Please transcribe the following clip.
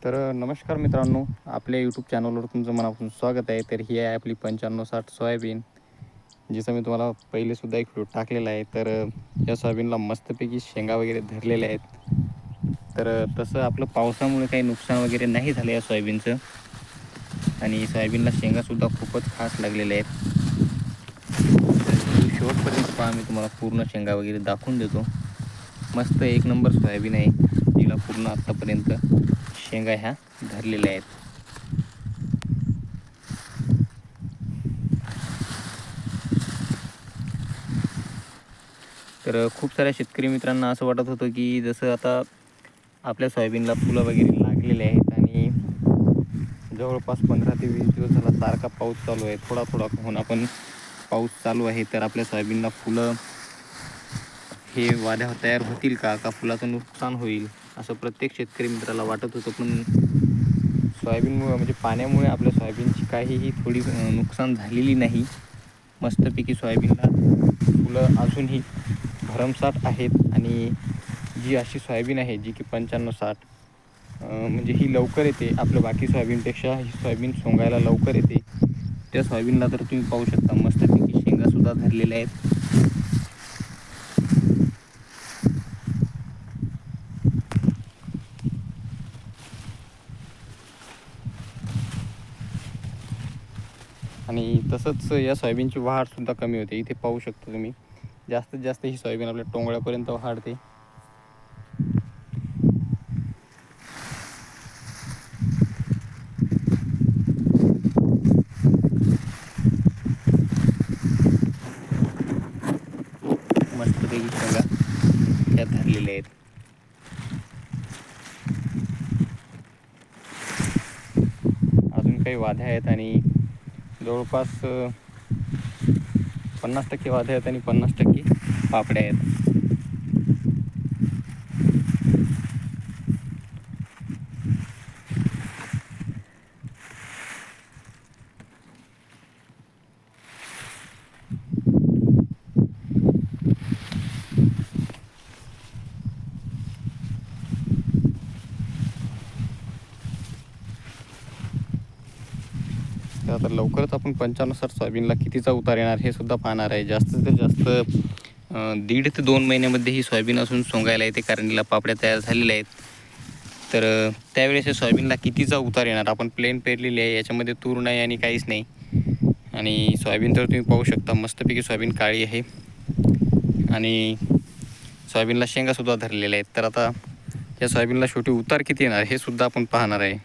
नमस्कार मित्रांनो, आपल्या यूट्यूब चॅनलवर तुमचं मनापासून स्वागत आहे. तर ही आहे आपली 9560 सोयाबीन, जिचं मी तुम्हाला पहिलेसुद्धा एक व्हिडिओ टाकलेला आहे. या सोयाबीनला मस्तपैकी शेंगा वगैरे धरलेल्या आहेत. तसं आपलं पावसामुळे काही नुकसान वगैरे नाही झालं या सोयाबीनचं, आणि सोयाबीनला शेंगासुद्धा खूपच खास लागलेल्या आहेत. शेवटपर्यंत पहा, मी तुम्हाला पूर्ण शेंगा वगैरे दाखवून देतो. मस्त एक नंबर सोयाबीन आहे, तिला पूर्ण आत्तापर्यंत शेंगा ह्या धरलेल्या आहेत. खूप साऱ्या शेतकरी मित्रांना असं वाटत होतं की जसं आता आपल्या सोयाबीनला फुलं वगैरे लागलेले आहेत आणि जवळपास 15 ते 20 दिवस झाला सारखा पाऊस चालू आहे. थोडा होऊन पण पाऊस चालू आहे, तर आपल्या सोयाबीनला फुलं हे वाढ्या तयार होतील का फुलाचं नुकसान होईल, असं प्रत्येक शेतकरी मित्राला वाटत होतं. पण सोयाबीनमुळे म्हणजे पाण्यामुळे आपल्या सोयाबीनची काहीही थोडी नुकसान झालेली नाही. मस्तपैकी सोयाबीनला फुलं अजूनही भरमसाठ आहेत. आणि जी अशी सोयाबीन आहे जी की 9560 म्हणजे ही लवकर येते, आपल्या बाकी सोयाबीनपेक्षा ही सोयाबीन सोंगायला लवकर येते. त्या सोयाबीनला तर तुम्ही पाहू शकता मस्तपैकी शेंगासुद्धा धरलेल्या आहेत. आणि तसंच या सोयाबीनची वाढसुद्धा कमी होते. इथे पाहू शकता तुम्ही, जास्तीत जास्त ही सोयाबीन आपल्या टोंगळ्यापर्यंत वाढते. मस्तपैकी शेंगा त्या धरलेल्या आहेत. अजून काही वाद्या आहेत आणि जवळपास 50% वाद्या आहेत आणि 50% पापड्या आहेत. तर लवकरच आपण 9560 सोयाबीनला कितीचा उतार येणार हे सुद्धा पाहणार आहे. जास्तीत जास्त 1.5 ते 2 महिन्यामध्ये ही सोयाबीन असून सोंगायला येते, कारण तिला पापड्या तयार झालेल्या आहेत. त्यावेळेस या सोयाबीनला कितीचा उतार येणार. आपण प्लेन पेरलेली आहे, याच्यामध्ये तूर नाही आणि काहीच नाही. आणि सोयाबीन तर तुम्ही पाहू शकता मस्तपैकी सोयाबीन काळी आहे आणि सोयाबीनला शेंगासुद्धा धरलेल्या आहेत. तर आता या सोयाबीनला शेवटी उतार किती येणार हे सुद्धा आपण पाहणार आहे.